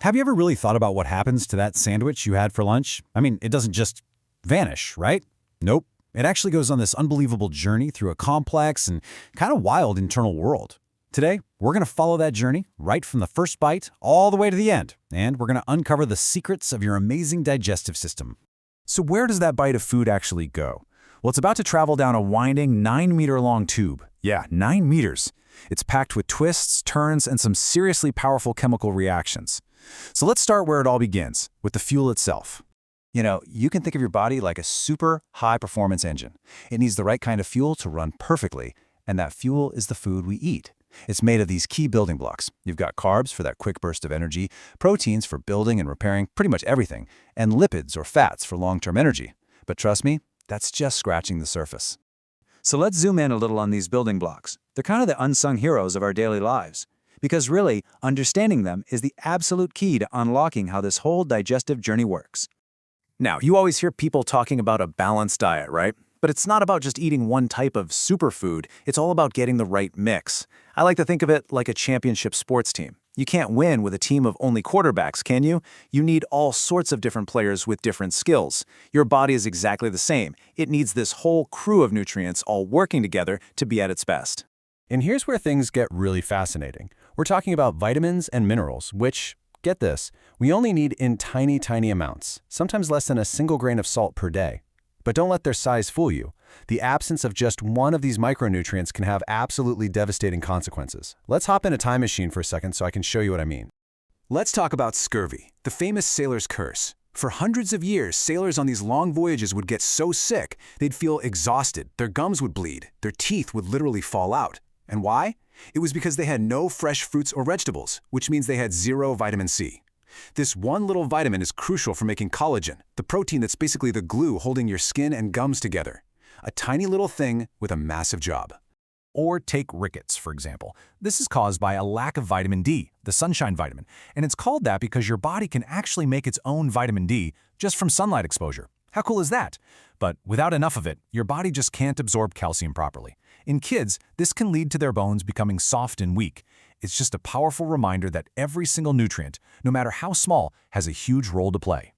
Have you ever really thought about what happens to that sandwich you had for lunch? I mean, it doesn't just vanish, right? Nope. It actually goes on this unbelievable journey through a complex and kind of wild internal world. Today, we're going to follow that journey right from the first bite all the way to the end, and we're going to uncover the secrets of your amazing digestive system. So where does that bite of food actually go? Well, it's about to travel down a winding 9-meter-long tube. Yeah, 9 meters. It's packed with twists, turns, and some seriously powerful chemical reactions. So let's start where it all begins, with the fuel itself. You can think of your body like a super high-performance engine. It needs the right kind of fuel to run perfectly, and that fuel is the food we eat. It's made of these key building blocks. You've got carbs for that quick burst of energy, proteins for building and repairing pretty much everything, and lipids or fats for long-term energy. But trust me, that's just scratching the surface. So let's zoom in a little on these building blocks. They're kind of the unsung heroes of our daily lives. Because really, understanding them is the absolute key to unlocking how this whole digestive journey works. Now, you always hear people talking about a balanced diet, right? But it's not about just eating one type of superfood, it's all about getting the right mix. I like to think of it like a championship sports team. You can't win with a team of only quarterbacks, can you? You need all sorts of different players with different skills. Your body is exactly the same. It needs this whole crew of nutrients all working together to be at its best. And here's where things get really fascinating. We're talking about vitamins and minerals, which, get this, we only need in tiny, tiny amounts, sometimes less than a single grain of salt per day. But don't let their size fool you. The absence of just one of these micronutrients can have absolutely devastating consequences. Let's hop in a time machine for a second so I can show you what I mean. Let's talk about scurvy, the famous sailor's curse. For hundreds of years, sailors on these long voyages would get so sick, they'd feel exhausted, their gums would bleed, their teeth would literally fall out. And why? It was because they had no fresh fruits or vegetables, which means they had zero vitamin C. This one little vitamin is crucial for making collagen, the protein that's basically the glue holding your skin and gums together. A tiny little thing with a massive job. Or take rickets, for example. This is caused by a lack of vitamin D, the sunshine vitamin, and it's called that because your body can actually make its own vitamin D just from sunlight exposure. How cool is that? But without enough of it, your body just can't absorb calcium properly. In kids, this can lead to their bones becoming soft and weak. It's just a powerful reminder that every single nutrient, no matter how small, has a huge role to play.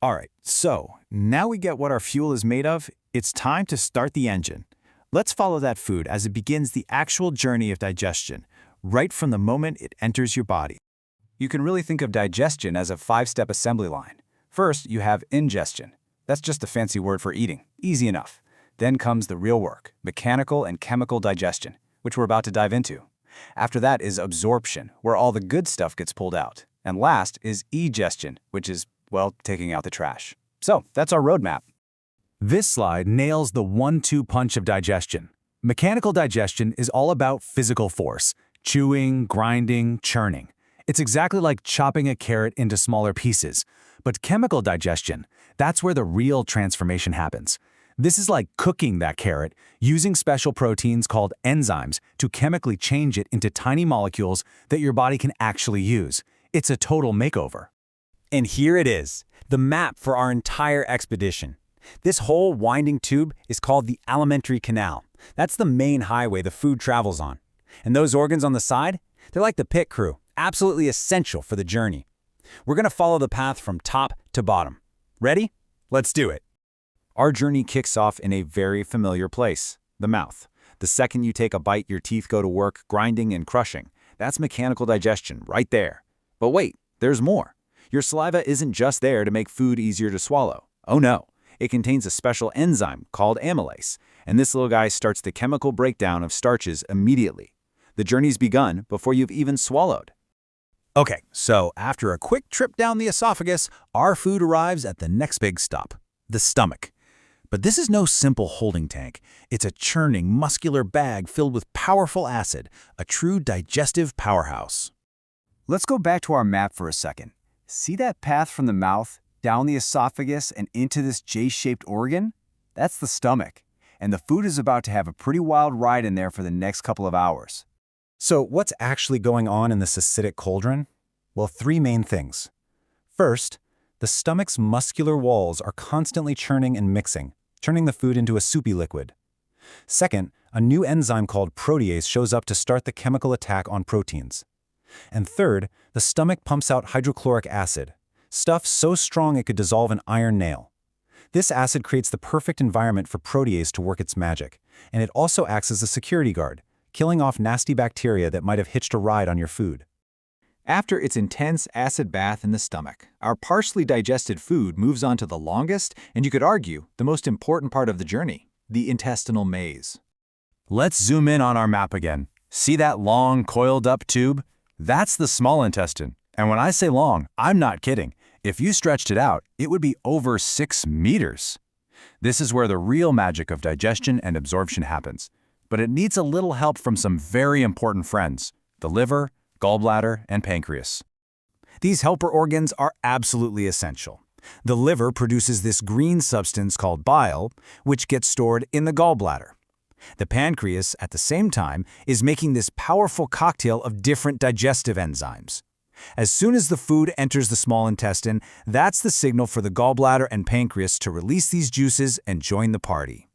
All right, so now we get what our fuel is made of, it's time to start the engine. Let's follow that food as it begins the actual journey of digestion, right from the moment it enters your body. You can really think of digestion as a 5-step assembly line. First, you have ingestion. That's just a fancy word for eating. Easy enough. Then comes the real work, mechanical and chemical digestion, which we're about to dive into. After that is absorption, where all the good stuff gets pulled out. And last is egestion, which is, well, taking out the trash. So that's our roadmap. This slide nails the 1-2 punch of digestion. Mechanical digestion is all about physical force, chewing, grinding, churning. It's exactly like chopping a carrot into smaller pieces. But chemical digestion, that's where the real transformation happens. This is like cooking that carrot, using special proteins called enzymes to chemically change it into tiny molecules that your body can actually use. It's a total makeover. And here it is, the map for our entire expedition. This whole winding tube is called the alimentary canal. That's the main highway the food travels on. And those organs on the side, they're like the pit crew, absolutely essential for the journey. We're going to follow the path from top to bottom. Ready? Let's do it. Our journey kicks off in a very familiar place, the mouth. The second you take a bite, your teeth go to work grinding and crushing. That's mechanical digestion right there. But wait, there's more. Your saliva isn't just there to make food easier to swallow. Oh no, it contains a special enzyme called amylase, and this little guy starts the chemical breakdown of starches immediately. The journey's begun before you've even swallowed. Okay, so after a quick trip down the esophagus, our food arrives at the next big stop, the stomach. But this is no simple holding tank. It's a churning, muscular bag filled with powerful acid, a true digestive powerhouse. Let's go back to our map for a second. See that path from the mouth, down the esophagus, and into this J-shaped organ? That's the stomach. And the food is about to have a pretty wild ride in there for the next couple of hours. So what's actually going on in this acidic cauldron? Well, 3 main things. First, the stomach's muscular walls are constantly churning and mixing, turning the food into a soupy liquid. Second, a new enzyme called protease shows up to start the chemical attack on proteins. And third, the stomach pumps out hydrochloric acid, stuff so strong it could dissolve an iron nail. This acid creates the perfect environment for protease to work its magic, and it also acts as a security guard, killing off nasty bacteria that might have hitched a ride on your food. After its intense acid bath in the stomach, our partially digested food moves on to the longest, and you could argue, the most important part of the journey, the intestinal maze. Let's zoom in on our map again. See that long, coiled-up tube? That's the small intestine. And when I say long, I'm not kidding. If you stretched it out, it would be over 6 meters. This is where the real magic of digestion and absorption happens. But it needs a little help from some very important friends, the liver, gallbladder, and pancreas. These helper organs are absolutely essential. The liver produces this green substance called bile, which gets stored in the gallbladder. The pancreas, at the same time, is making this powerful cocktail of different digestive enzymes. As soon as the food enters the small intestine, that's the signal for the gallbladder and pancreas to release these juices and join the party.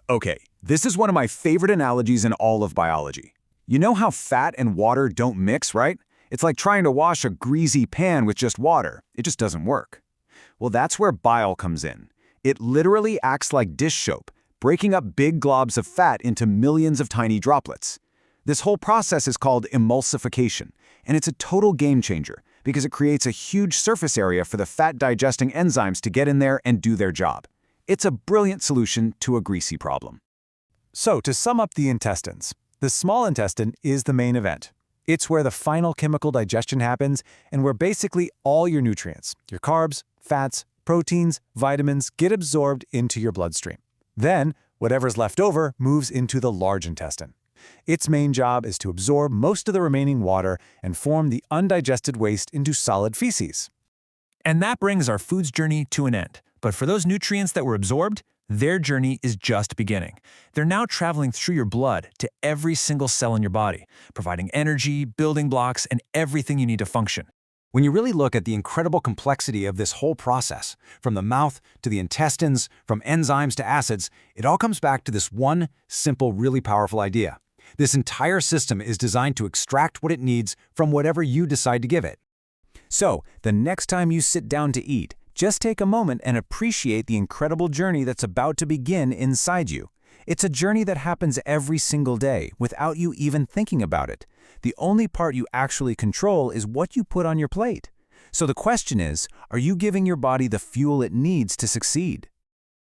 Okay, this is one of my favorite analogies in all of biology. You know how fat and water don't mix, right? It's like trying to wash a greasy pan with just water. It just doesn't work. Well, that's where bile comes in. It literally acts like dish soap, breaking up big globs of fat into millions of tiny droplets. This whole process is called emulsification, and it's a total game changer because it creates a huge surface area for the fat-digesting enzymes to get in there and do their job. It's a brilliant solution to a greasy problem. So, to sum up the intestines, the small intestine is the main event. It's where the final chemical digestion happens and where basically all your nutrients, your carbs, fats, proteins, vitamins get absorbed into your bloodstream. Then, whatever's left over moves into the large intestine. Its main job is to absorb most of the remaining water and form the undigested waste into solid feces. And that brings our food's journey to an end. But for those nutrients that were absorbed, their journey is just beginning. They're now traveling through your blood to every single cell in your body, providing energy, building blocks, and everything you need to function. When you really look at the incredible complexity of this whole process, from the mouth to the intestines, from enzymes to acids, it all comes back to this one simple, really powerful idea. This entire system is designed to extract what it needs from whatever you decide to give it. So, the next time you sit down to eat, just take a moment and appreciate the incredible journey that's about to begin inside you. It's a journey that happens every single day without you even thinking about it. The only part you actually control is what you put on your plate. So the question is, are you giving your body the fuel it needs to succeed?